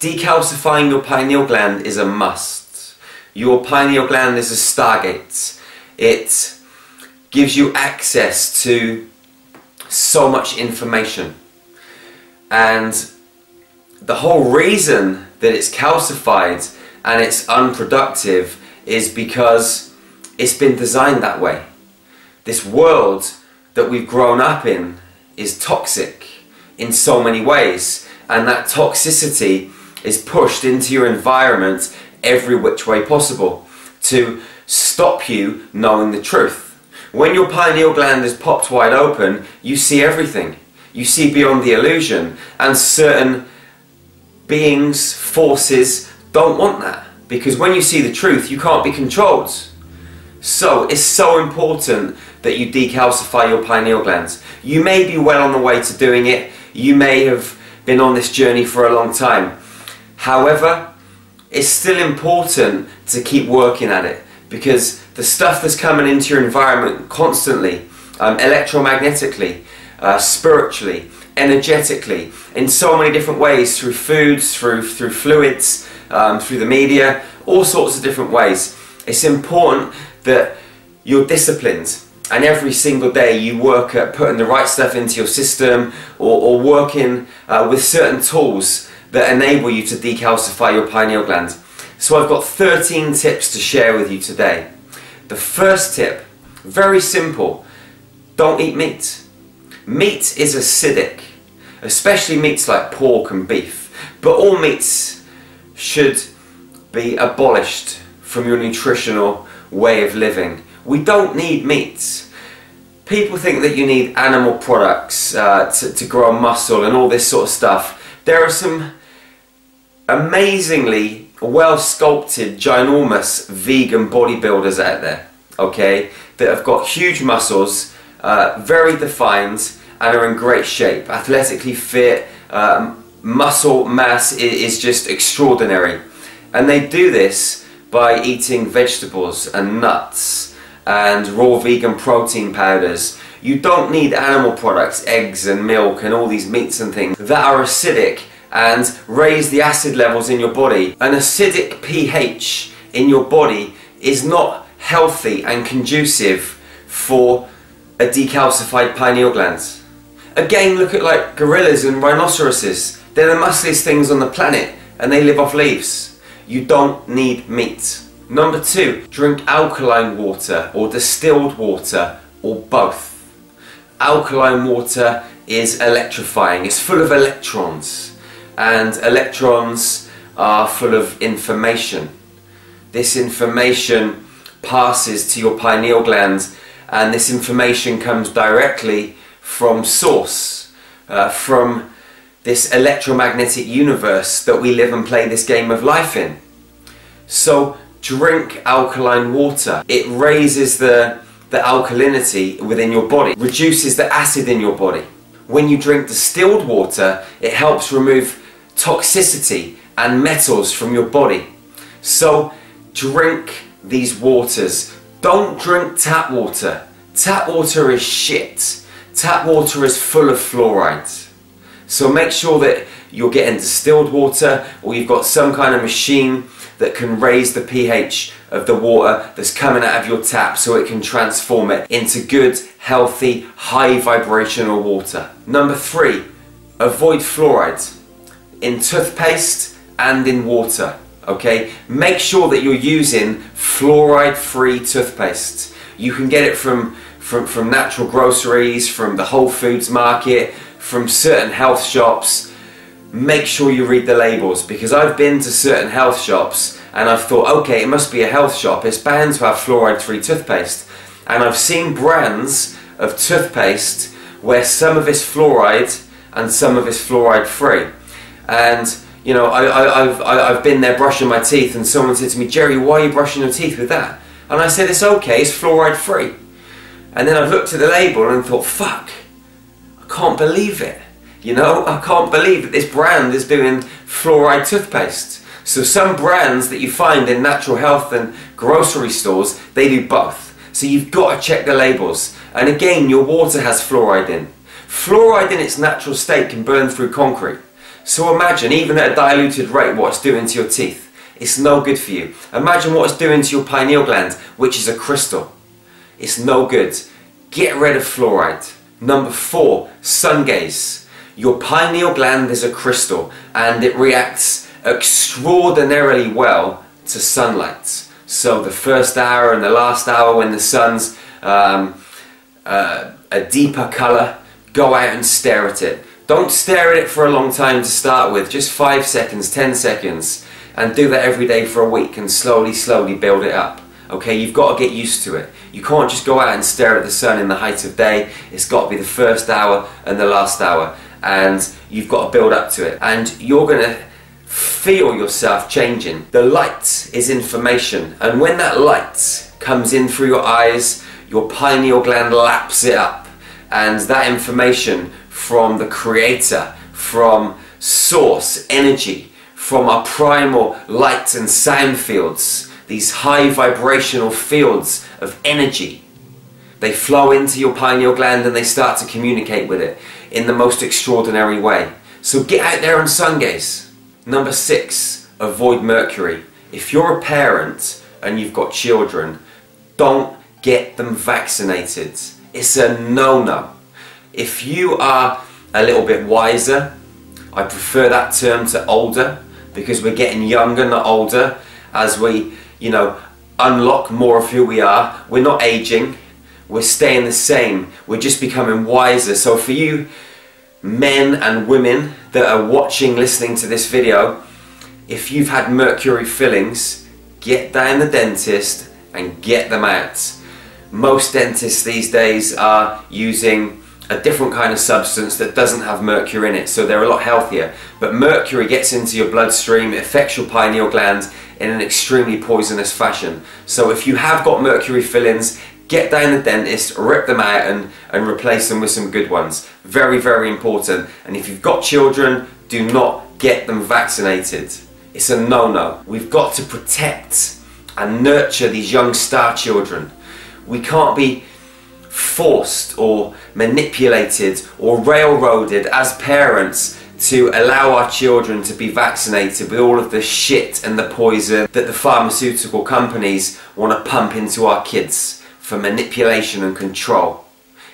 Decalcifying your pineal gland is a must. Your pineal gland is a stargate. It gives you access to so much information. And the whole reason that it's calcified and it's unproductive is because it's been designed that way. This world that we've grown up in is toxic in so many ways, and that toxicity is pushed into your environment every which way possible to stop you knowing the truth. When your pineal gland is popped wide open, you see everything. You see beyond the illusion, and certain beings, forces, don't want that, because when you see the truth, you can't be controlled. So it's so important that you decalcify your pineal glands. You may be well on the way to doing it. You may have been on this journey for a long time. However, it's still important to keep working at it, because the stuff that's coming into your environment constantly, electromagnetically, spiritually, energetically, in so many different ways, through foods, through fluids, through the media, all sorts of different ways. It's important that you're disciplined, and every single day you work at putting the right stuff into your system, or working with certain tools that enable you to decalcify your pineal gland. So I've got 13 tips to share with you today. The first tip, very simple: don't eat meat. Meat is acidic, especially meats like pork and beef, but all meats should be abolished from your nutritional way of living. We don't need meat. People think that you need animal products to grow muscle and all this sort of stuff. There are some amazingly well sculpted, ginormous vegan bodybuilders out there, okay, that have got huge muscles, very defined, and are in great shape, athletically fit. Muscle mass is just extraordinary, and they do this by eating vegetables and nuts and raw vegan protein powders. You don't need animal products, eggs and milk and all these meats and things that are acidic and raise the acid levels in your body. An acidic pH in your body is not healthy and conducive for a decalcified pineal gland. Again, look at like gorillas and rhinoceroses. They're the muscliest things on the planet, and they live off leaves. You don't need meat. Number 2, drink alkaline water or distilled water, or both. Alkaline water is electrifying. It's full of electrons, and electrons are full of information. This information passes to your pineal gland, and this information comes directly from source, from this electromagnetic universe that we live and play this game of life in. So drink alkaline water. It raises the alkalinity within your body, reduces the acid in your body. When you drink distilled water, it helps remove toxicity and metals from your body. So drink these waters. Don't drink tap water. Tap water is shit. Tap water is full of fluoride. So make sure that you're getting distilled water, or you've got some kind of machine that can raise the pH of the water that's coming out of your tap, so it can transform it into good, healthy, high vibrational water. Number 3, avoid fluoride in toothpaste and in water. Okay, make sure that you're using fluoride-free toothpaste. You can get it from natural groceries, from the Whole Foods market, from certain health shops. Make sure you read the labels, because I've been to certain health shops and I've thought, okay, it must be a health shop, it's bound to have fluoride-free toothpaste. And I've seen brands of toothpaste where some of it's fluoride and some of it's fluoride-free. And you know, I've been there brushing my teeth, and someone said to me, "Jerry, why are you brushing your teeth with that?" And I said, "It's okay, it's fluoride-free." And then I've looked at the label and thought, fuck, I can't believe it. You know, I can't believe that this brand is doing fluoride toothpaste. So some brands that you find in natural health and grocery stores, they do both. So you've got to check the labels. And again, your water has fluoride in. Fluoride in its natural state can burn through concrete. So imagine, even at a diluted rate, what it's doing to your teeth. It's no good for you. Imagine what it's doing to your pineal gland, which is a crystal. It's no good. Get rid of fluoride. Number 4, sun gaze. Your pineal gland is a crystal and it reacts extraordinarily well to sunlight. So the first hour and the last hour when the sun's a deeper colour, go out and stare at it. Don't stare at it for a long time to start with, just 5 seconds, 10 seconds, and do that every day for a week and slowly build it up. Okay, you've got to get used to it. You can't just go out and stare at the sun in the height of day. It's got to be the first hour and the last hour, and you've got to build up to it. And you're going to feel yourself changing. The light is information, and when that light comes in through your eyes, your pineal gland laps it up, and that information from the creator, from source energy, from our primal light and sound fields, these high vibrational fields of energy, they flow into your pineal gland and they start to communicate with it in the most extraordinary way. So get out there and sun gaze. Number 6, avoid mercury. If you're a parent and you've got children, don't get them vaccinated. It's a no-no. If you are a little bit wiser, I prefer that term to older, because we're getting younger, not older, as we, unlock more of who we are. We're not aging, we're staying the same, we're just becoming wiser. So for you men and women that are watching, listening to this video, if you've had mercury fillings, get down the dentist and get them out. Most dentists these days are using a different kind of substance that doesn't have mercury in it, so they're a lot healthier. But mercury gets into your bloodstream, it affects your pineal gland in an extremely poisonous fashion. So if you have got mercury fillings, get down the dentist, rip them out and replace them with some good ones. Very, very important. And if you've got children, do not get them vaccinated. It's a no-no. We've got to protect and nurture these young star children. We can't be forced or manipulated or railroaded as parents to allow our children to be vaccinated with all of the shit and the poison that the pharmaceutical companies want to pump into our kids for manipulation and control.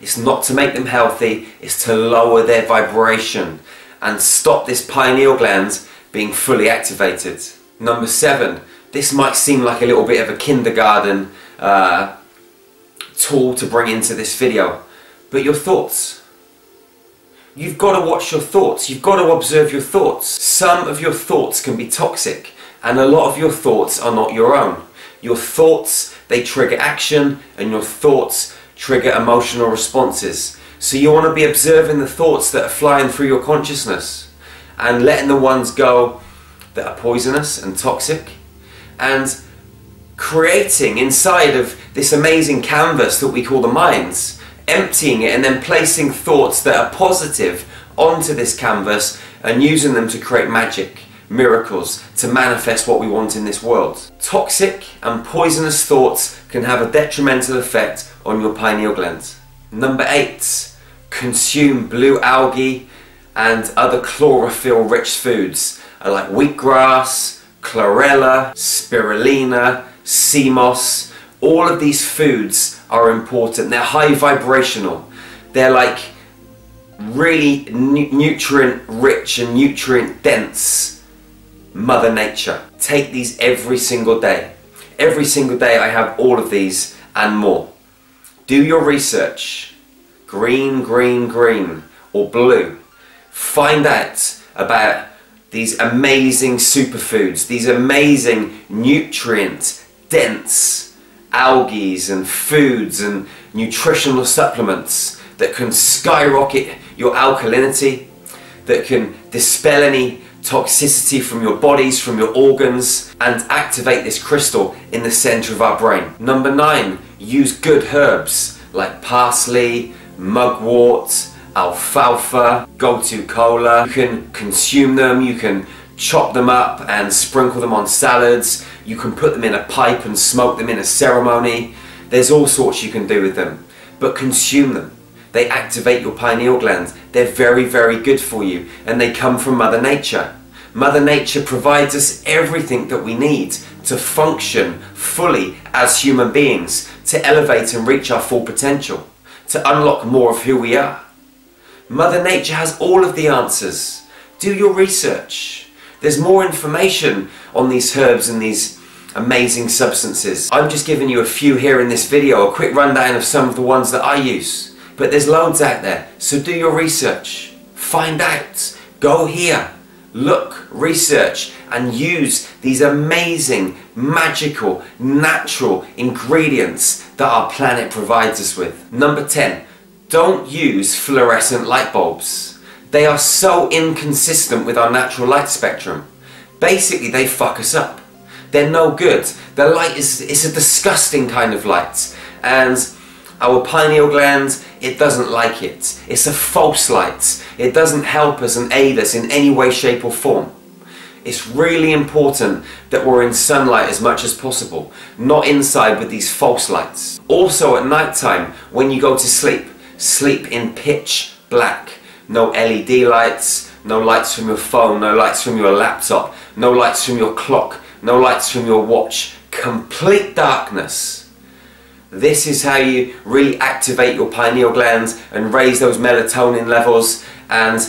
It's not to make them healthy, it's to lower their vibration and stop this pineal gland being fully activated. Number 7, this might seem like a little bit of a kindergarten tool to bring into this video, but your thoughts. You've got to watch your thoughts, you've got to observe your thoughts. Some of your thoughts can be toxic, and a lot of your thoughts are not your own. Your thoughts, they trigger action, and your thoughts trigger emotional responses. So you want to be observing the thoughts that are flying through your consciousness, and letting the ones go that are poisonous and toxic, and creating inside of this amazing canvas that we call the minds, emptying it and then placing thoughts that are positive onto this canvas and using them to create magic, miracles, to manifest what we want in this world. Toxic and poisonous thoughts can have a detrimental effect on your pineal gland. Number 8, consume blue algae and other chlorophyll rich foods like wheatgrass, chlorella, spirulina, sea moss. All of these foods are important. They're high vibrational. They're like really nutrient rich and nutrient dense Mother Nature. Take these every single day. Every single day I have all of these and more. Do your research. Green, green, green, or blue. Find out about these amazing superfoods, these amazing nutrient dense algae and foods and nutritional supplements that can skyrocket your alkalinity, that can dispel any toxicity from your bodies, from your organs, and activate this crystal in the center of our brain. Number 9, use good herbs like parsley, mugwort, alfalfa, gotu kola. You can consume them, you can chop them up and sprinkle them on salads. You can put them in a pipe and smoke them in a ceremony. There's all sorts you can do with them, but consume them. They activate your pineal gland. They're very, very good for you, and they come from Mother Nature. Mother Nature provides us everything that we need to function fully as human beings, to elevate and reach our full potential, to unlock more of who we are. Mother Nature has all of the answers. Do your research. There's more information on these herbs and these amazing substances. I'm just giving you a few here in this video, a quick rundown of some of the ones that I use. But there's loads out there, so do your research. Find out. Go here. Look, research, and use these amazing, magical, natural ingredients that our planet provides us with. Number 10, don't use fluorescent light bulbs. They are so inconsistent with our natural light spectrum. Basically, they fuck us up. They're no good. The light is a disgusting kind of light, and our pineal gland, it doesn't like it. It's a false light. It doesn't help us and aid us in any way, shape or form. It's really important that we're in sunlight as much as possible, not inside with these false lights. Also at night time, when you go to sleep, sleep in pitch black. No LED lights, no lights from your phone, no lights from your laptop, no lights from your clock, no lights from your watch. Complete darkness. This is how you really activate your pineal gland and raise those melatonin levels and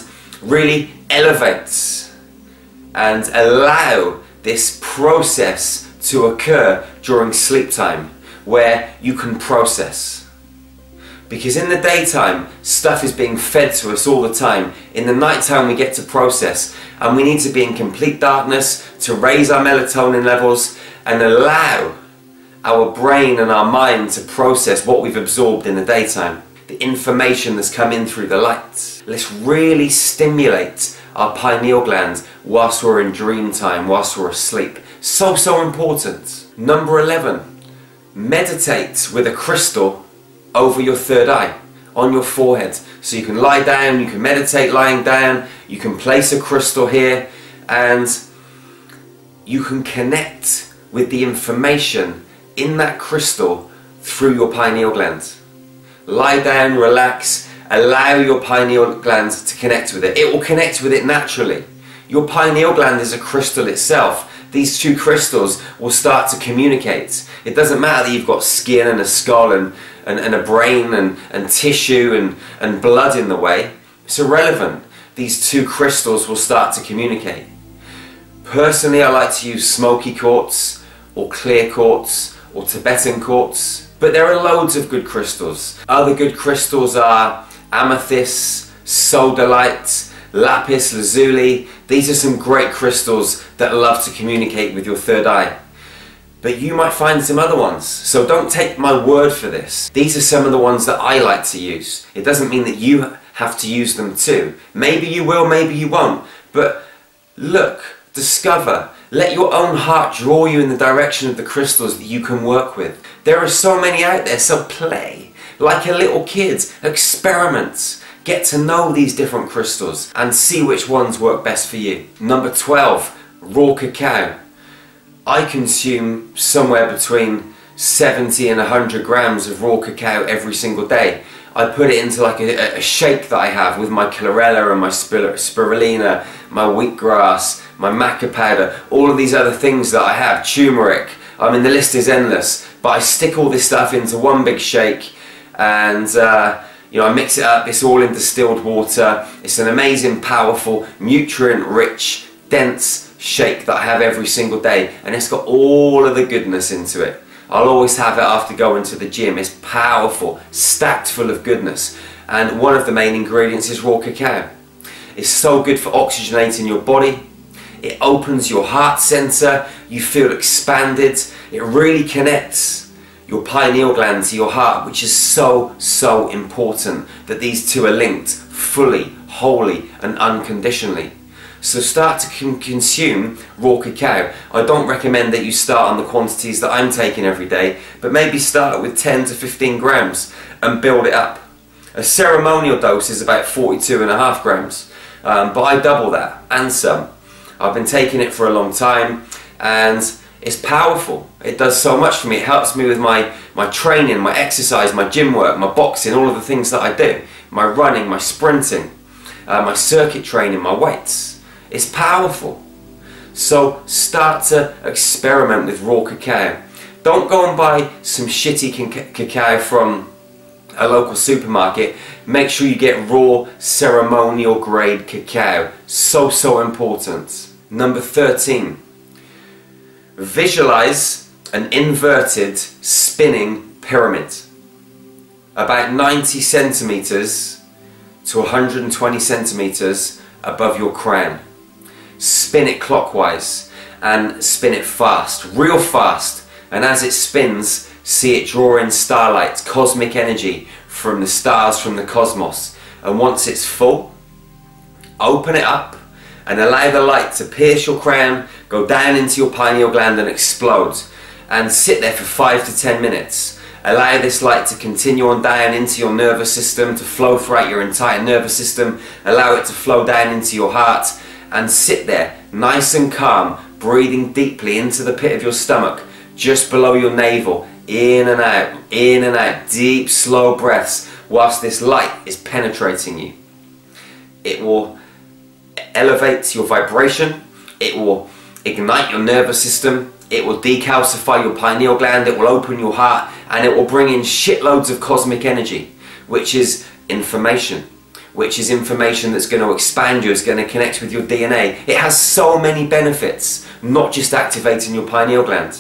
really elevate and allow this process to occur during sleep time, where you can process. Because in the daytime, stuff is being fed to us all the time. In the nighttime, we get to process, and we need to be in complete darkness to raise our melatonin levels and allow our brain and our mind to process what we've absorbed in the daytime, the information that's come in through the light. Let's really stimulate our pineal gland whilst we're in dream time, whilst we're asleep. So, so important. Number 11, meditate with a crystal over your third eye, on your forehead. So you can lie down, you can meditate lying down, you can place a crystal here, and you can connect with the information in that crystal through your pineal gland. Lie down, relax, allow your pineal gland to connect with it. It will connect with it naturally. Your pineal gland is a crystal itself. These two crystals will start to communicate. It doesn't matter that you've got skin and a skull and a brain and tissue and blood in the way. It's irrelevant. These two crystals will start to communicate. Personally, I like to use smoky quartz or clear quartz or Tibetan quartz, but there are loads of good crystals. Other good crystals are amethyst, sodalite, lapis lazuli. These are some great crystals that love to communicate with your third eye. But you might find some other ones, so don't take my word for this. These are some of the ones that I like to use. It doesn't mean that you have to use them too. Maybe you will, maybe you won't, but look, discover, let your own heart draw you in the direction of the crystals that you can work with. There are so many out there, so play. Like a little kid, experiment. Get to know these different crystals and see which ones work best for you. Number 12, raw cacao. I consume somewhere between 70 and 100 grams of raw cacao every single day. I put it into like a shake that I have with my chlorella and my spirulina, my wheatgrass, my maca powder, all of these other things that I have, turmeric. I mean, the list is endless, but I stick all this stuff into one big shake and you know, I mix it up. It's all in distilled water. It's an amazing, powerful, nutrient-rich, dense shake that I have every single day, and it's got all of the goodness into it. I'll always have it after going to the gym. It's powerful, stacked full of goodness, and one of the main ingredients is raw cacao. It's so good for oxygenating your body. It opens your heart center. You feel expanded. It really connects your pineal gland to your heart, which is so, so important that these two are linked fully, wholly and unconditionally. So start to consume raw cacao. I don't recommend that you start on the quantities that I'm taking every day, but maybe start with 10 to 15 grams and build it up. A ceremonial dose is about 42.5 grams, but I double that and some. I've been taking it for a long time, and It's powerful. It does so much for me. It helps me with my training, my exercise, my gym work, my boxing, all of the things that I do. My running, my sprinting, my circuit training, my weights. It's powerful. So start to experiment with raw cacao. Don't go and buy some shitty cacao from a local supermarket. Make sure you get raw ceremonial grade cacao. So important. Number 13. Visualize an inverted spinning pyramid. About 90 centimeters to 120 centimeters above your crown. Spin it clockwise and spin it fast, real fast. And as it spins, see it draw in starlight, cosmic energy from the stars, from the cosmos. And once it's full, open it up and allow the light to pierce your crown, go down into your pineal gland and explode. And sit there for 5 to 10 minutes. Allow this light to continue on down into your nervous system, to flow throughout your entire nervous system. Allow it to flow down into your heart. And sit there, nice and calm, breathing deeply into the pit of your stomach, just below your navel, in and out, deep, slow breaths, whilst this light is penetrating you. It will elevate your vibration, it will ignite your nervous system, it will decalcify your pineal gland, it will open your heart, and it will bring in shitloads of cosmic energy, which is information. Which is information that's going to expand you, it's going to connect with your DNA. It has so many benefits, not just activating your pineal gland.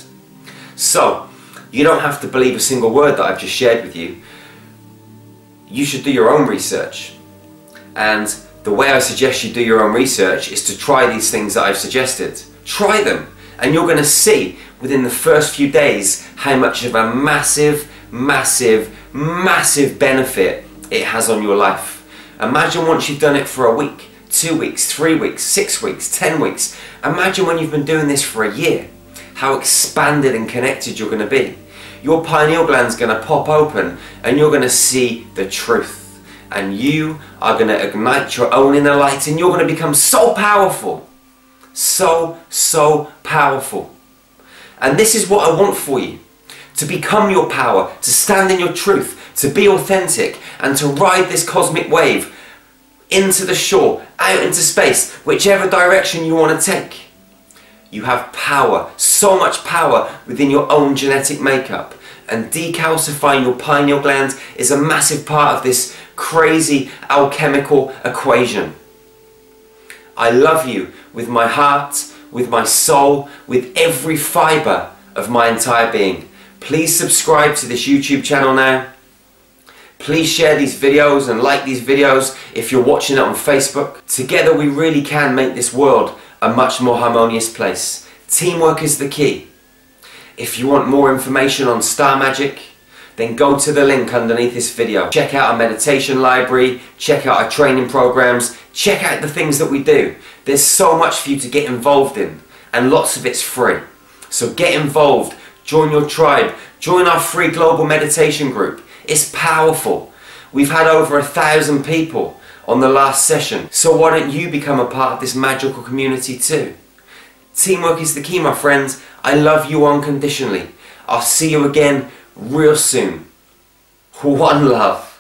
So, you don't have to believe a single word that I've just shared with you. You should do your own research. And the way I suggest you do your own research is to try these things that I've suggested. Try them, and you're going to see within the first few days how much of a massive benefit it has on your life. Imagine once you've done it for a week, 2 weeks, 3 weeks, 6 weeks, 10 weeks. Imagine when you've been doing this for a year, how expanded and connected you're going to be. Your pineal gland's going to pop open and you're going to see the truth. And you are going to ignite your own inner light and you're going to become so powerful. So powerful. And this is what I want for you. To become your power, to stand in your truth, to be authentic, and to ride this cosmic wave into the shore, out into space, whichever direction you want to take. You have power, so much power within your own genetic makeup. And decalcifying your pineal gland is a massive part of this crazy alchemical equation. I love you with my heart, with my soul, with every fibre of my entire being. Please subscribe to this YouTube channel now. Please share these videos and like these videos if you're watching it on Facebook. Together we really can make this world a much more harmonious place. Teamwork is the key. If you want more information on star magic, then go to the link underneath this video. Check out our meditation library, check out our training programs, check out the things that we do. There's so much for you to get involved in, and lots of it's free. So get involved, join your tribe, join our free global meditation group. It's powerful. We've had over 1,000 people on the last session. So why don't you become a part of this magical community too? Teamwork is the key, my friends. I love you unconditionally. I'll see you again real soon. One love.